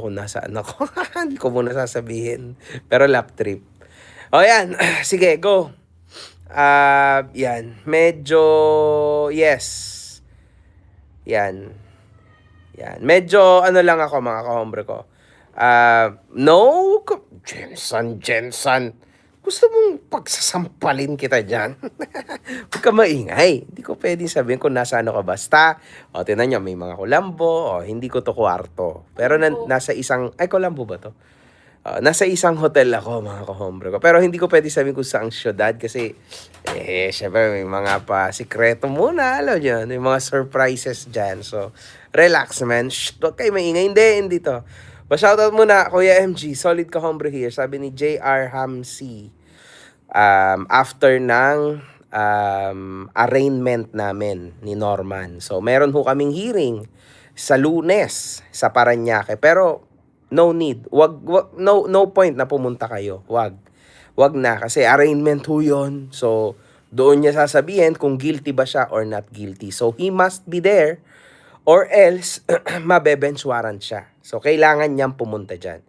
kung nasaan ako. Hindi ko muna sasabihin. Pero lap trip. O yan, sige, go. Yan. Medyo, yes. Yan. Yan. Medyo, ano lang ako mga kahombre ko. No, Jensen. Gusto mong pagsasampalin kita dyan? Huwag ka maingay. Hindi ko pwedeng sabihin kung nasa ano ka basta. O, tinan nyo, may mga kulambo. O, hindi ko to kwarto. Pero nasa isang, ay, kulambo ba to? Nasa isang hotel ako, mga kahombre ko. Pero hindi ko pwede sabihin kung saang syudad kasi, syempre may mga pa sikreto muna, alam nyo, may mga surprises dyan. So, relax, man. Shh, huwag kayo maingay. Hindi to. Pa-shoutout muna, Kuya MG, solid kahombre here. Sabi ni JR Hamsi, after ng arraignment namin ni Norman. So, meron ho kaming hearing sa Lunes sa Parañaque. Pero, no need. No point na pumunta kayo. Wag na. Kasi arraignment ho yun. So, doon niya sasabihin kung guilty ba siya or not guilty. So, he must be there or else, mabe-bench warrant siya. So, kailangan niyang pumunta dyan.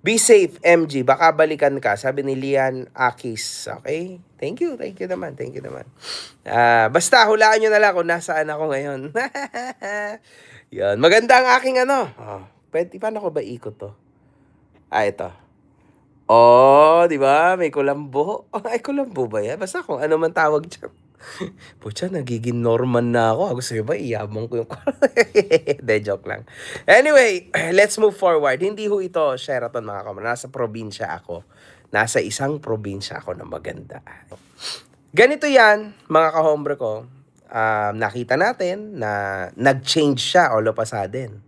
Be safe, MG. Baka balikan ka. Sabi ni Lian Akis. Okay? Thank you naman. Basta, hulaan nyo na lang kung nasaan ako ngayon. Yan. Maganda ang aking ano. Paano ko ba ikot to? Ito. Di ba? May kulambo. Ay, kulambo ba yan? Basta kung ano man tawag dyan. Pucha, nagiging Norman na ako. Gusto nyo ba, iyabang ko yung De, joke lang. Anyway, let's move forward. Hindi ho ito Sheraton, mga kamara. Nasa probinsya ako. Nasa isang probinsya ako na maganda. Ganito yan, mga kahombre ko. Nakita natin na nag-change siya all of a sudden.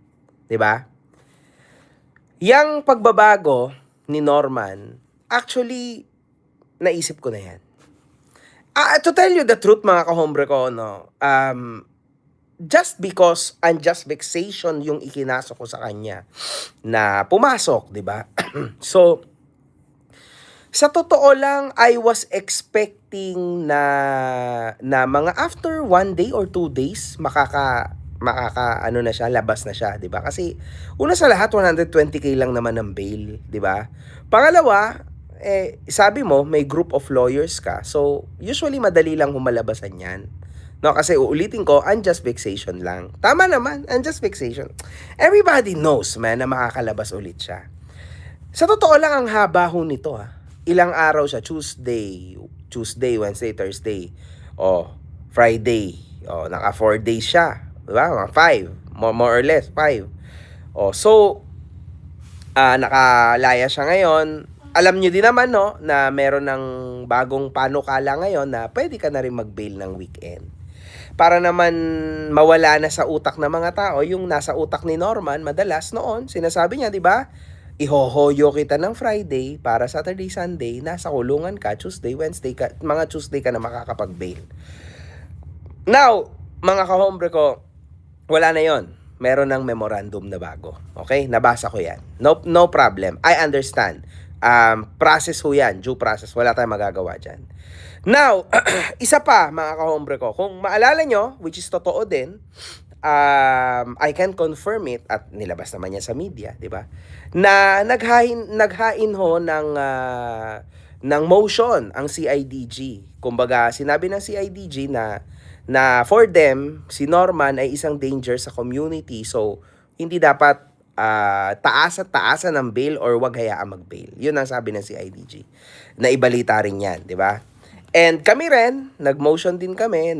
Diba? Yang pagbabago ni Norman, actually, naisip ko na yan. To tell you the truth, mga kahombre ko, no, just because unjust vexation yung ikinasok ko sa kanya na pumasok, di ba? So, sa totoo lang, I was expecting na mga after 1 day or 2 days, ano na siya, labas na siya, 'di ba? Kasi una sa lahat 120k lang naman ng bail, 'di ba? Pangalawa, sabi mo may group of lawyers ka. So, usually madali lang humalabasan 'yan. No, kasi uulitin ko, unjust vexation lang. Tama naman, unjust vexation. Everybody knows, man, na makakalabas ulit siya. Sa totoo lang, ang haba ho nito, Ilang araw siya, Tuesday, Wednesday, Thursday. Friday. Naka 4 days siya. Diba? Mga 5. More or less, 5. So, nakalaya siya ngayon. Alam nyo din naman, no, na meron ng bagong panukala ngayon na pwede ka na rin mag-bail ng weekend. Para naman mawala na sa utak ng mga tao, yung nasa utak ni Norman, madalas noon, sinasabi niya, di ba? Ihohoyo kita ng Friday para Saturday, Sunday, nasa kulungan ka, Tuesday, Wednesday ka, mga Tuesday ka na makakapag-bail. Now, mga kahombre ko, wala na yon. Meron ng memorandum na bago. Okay? Nabasa ko yan. No problem. I understand. Process ho yan. Due process. Wala tayong magagawa dyan. Now, isa pa, mga kahombre ko. Kung maalala nyo, which is totoo din, I can confirm it at nilabas naman niya sa media, di ba? Na naghain ho ng motion ang CIDG. Kumbaga, sinabi ng CIDG na for them, si Norman ay isang danger sa community. So, hindi dapat taasan ng bail or wag hayaan mag-bail. Yun ang sabi ng CIDG. Naibalita rin yan, di ba? And kami rin, nag-motion din kami.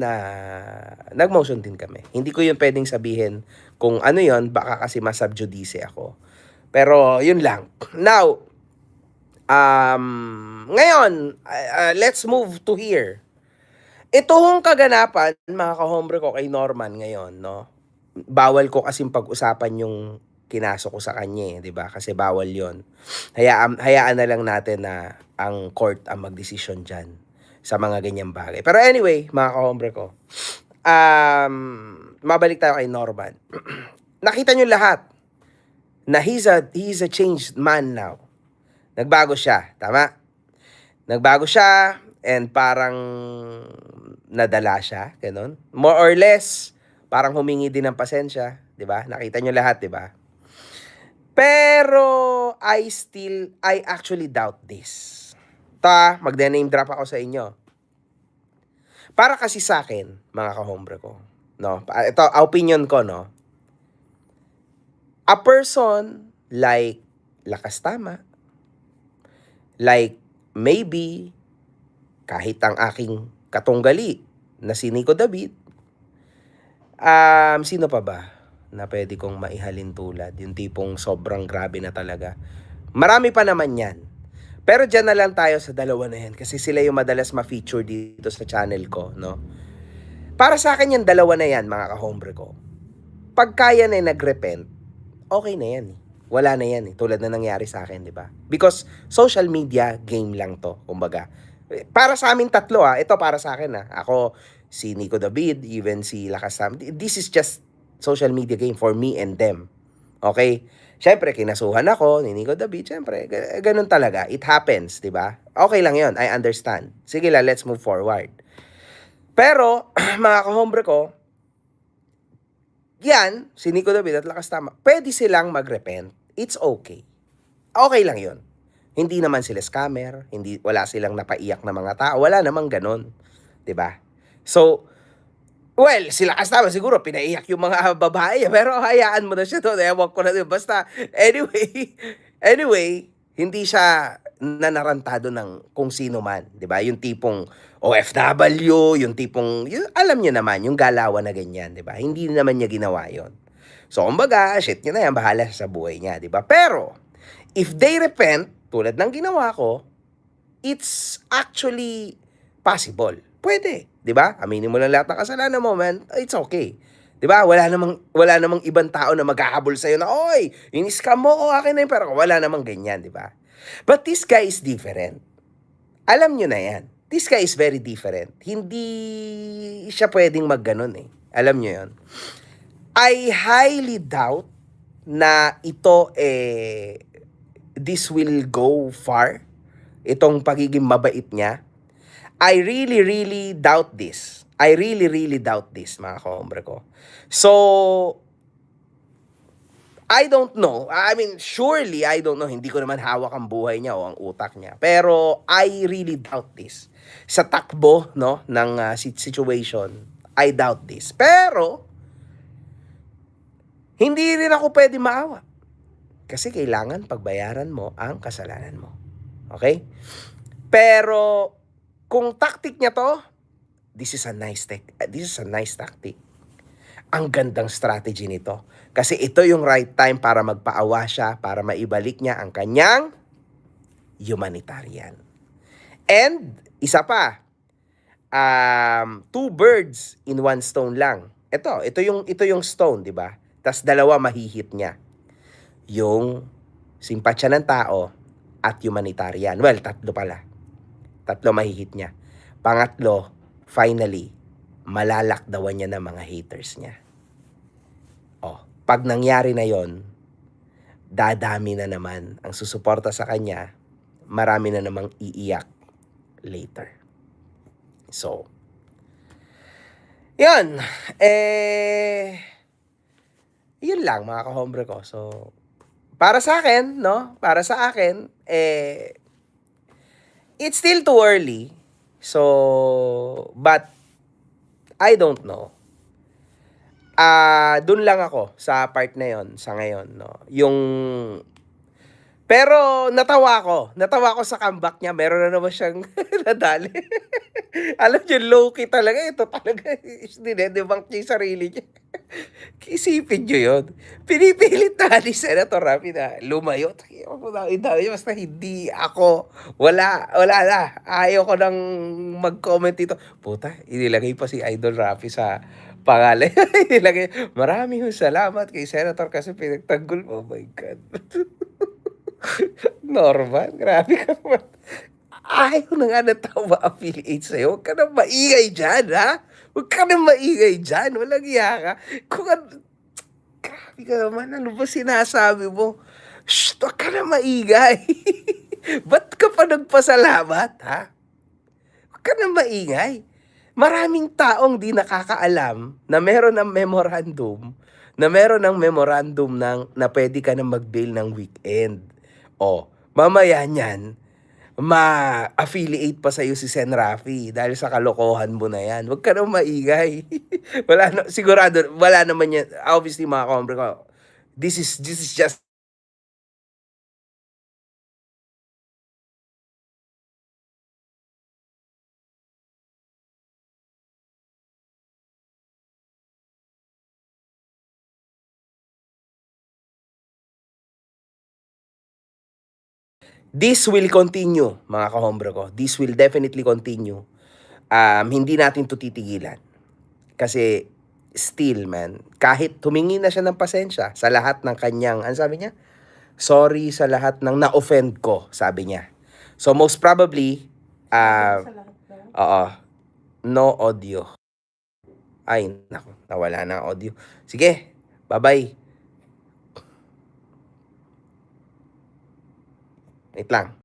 Hindi ko yun pwedeng sabihin kung ano yun, baka kasi masubjudice ako. Pero yun lang. Now, ngayon, let's move to here. Ito hong kaganapan, mga kahombre ko, kay Norman ngayon, no? Bawal ko kasing pag-usapan yung kinasok ko sa kanya, di ba? Kasi bawal yon. Hayaan na lang natin na ang court ang magdesisyon dyan sa mga ganyang bagay. Pero anyway, mga kahombre ko, mabalik tayo kay Norman. Nakita nyo lahat na he's a changed man now. Nagbago siya, tama? Nagbago siya and parang nadala siya, ganun. More or less, parang humingi din ng pasensya, 'di ba? Nakita nyo lahat, 'di ba? Pero I actually doubt this. Magde-name drop ako sa inyo. Para kasi sa akin, mga kahombre ko, no? Ito, opinion ko, no? A person like Lakas Tama, like maybe kahit ang aking katunggali na si Nico David, sino pa ba na pwede kong maihalin tulad? Yung tipong sobrang grabe na talaga. Marami pa naman yan. Pero dyan na lang tayo sa dalawa na yan kasi sila yung madalas ma-feature dito sa channel ko, no? Para sa akin yung dalawa na yan, mga kahombre ko. Pag kaya na nag-repent, okay na yan. Wala na yan. Tulad na nangyari sa akin, di ba? Because social media, game lang to, kumbaga. Para sa amin tatlo, ito para sa akin, Ako, si Nico David, even si Lakas Tama. This is just social media game for me and them. Okay? Siyempre, kinasuhan ako ni Nico David. Siyempre, ganun talaga. It happens, di ba? Okay lang yon, I understand. Sige lang, let's move forward. Pero, mga kahombre ko, yan, si Nico David at Lakas Tama, pwede silang mag-repent. It's okay. Okay lang yon. Hindi naman sila scammer, wala silang napaiyak na mga tao, wala namang ganun. 'Di ba? So, well, sila Lakas Tama siguro pinaiyak yung mga babae, pero hayaan mo na siya doon. Ewan ko na din. Basta, anyway, hindi siya nanarantado ng kung sino man. 'Di ba? Yung tipong OFW, yung tipong, alam niyo naman, yung galawan na ganyan, 'di ba? Hindi naman niya ginawa yon. So, kumbaga, shit niya na yan, bahala sa buhay niya, 'di ba? Pero, if they repent, tulad ng ginawa ko, it's actually possible. Pwede, 'di ba? Aminin mo lang lahat ng kasalanan mo, man. It's okay. 'Di ba? Wala namang ibang tao na maghahabol sa iyo na, "Oy, ini-scam mo o akin na 'yung pera ko." Wala namang ganyan, 'di ba? But this guy is different. Alam niyo na 'yan. This guy is very different. Hindi siya pwedeng magganon eh. Alam niyo 'yon. I highly doubt na ito this will go far. Itong pagiging mabait niya. I really, really doubt this. I really, really doubt this, mga kahombre ko. So, I don't know. I mean, surely, I don't know. Hindi ko naman hawak ang buhay niya o ang utak niya. Pero, I really doubt this. Sa takbo, no, ng situation, I doubt this. Pero, hindi rin ako pwede maawa. Kasi kailangan pagbayaran mo ang kasalanan mo. Okay? Pero, kung tactic niya to, this is a nice tactic. Ang gandang strategy nito. Kasi ito yung right time para magpaawa siya, para maibalik niya ang kanyang humanitarian. And, isa pa, two birds in one stone lang. Ito yung stone, di ba? Tas dalawa mahihit niya. Yung simpatsya ng tao at humanitarian. Well, tatlo pala. Tatlo mahihit niya. Pangatlo, finally, malalakdawan niya ng mga haters niya. Pag nangyari na yon, dadami na naman ang susuporta sa kanya, marami na namang iiyak later. So, yun. Yun lang, mga kahombre ko. So, para sa akin, no? Para sa akin, it's still too early. So, but, I don't know. Doon lang ako sa part na yon sa ngayon, no. Pero natawa ko sa comeback niya. Meron na naman siyang nadali. Alam niyo, low-key talaga. Ito talaga, dinedebunk niya yung sarili niya. Isipin niyo yun. Pinipilit na ni Senator Raffy na lumayo. Basta hindi ako. Wala na. Ayaw ko nang mag-comment dito. Puta, inilagay pa si Idol Raffy sa pangalan. Inilagay, maraming salamat kay Senator kasi pinagtanggol mo. Oh my God. Norman, grabe ka naman. Ayaw na nga na tao ma-affiliate sa'yo. Huwag ka na maingay dyan, ha? Huwag ka na maingay dyan. Walang iya ka. Grabe ka naman. Ano ba sinasabi mo? Shh, huwag ka na maingay. Ba't ka pa nagpasalamat, ha? Huwag ka na maingay. Maraming taong di nakakaalam na meron ng memorandum na meron ng memorandum na puwede ka ng mag-bail ng weekend. Oh, mamaya niyan ma-affiliate pa sa'yo si Sen. Raffy dahil sa kalokohan mo na 'yan. Huwag ka ng maingay. Wala na sigurado wala naman 'yan obviously mga kahombre ko, this is just this will continue mga kahombre ko. This will definitely continue. Hindi natin 'to titigilan. Kasi still man, kahit humingi na siya ng pasensya sa lahat ng kanyang ano sabi niya? "Sorry sa lahat ng na-offend ko," sabi niya. So most probably, Sa lahat daw. oo, no audio. Ay naku, nawala na ang audio. Sige, bye-bye. Wait lang.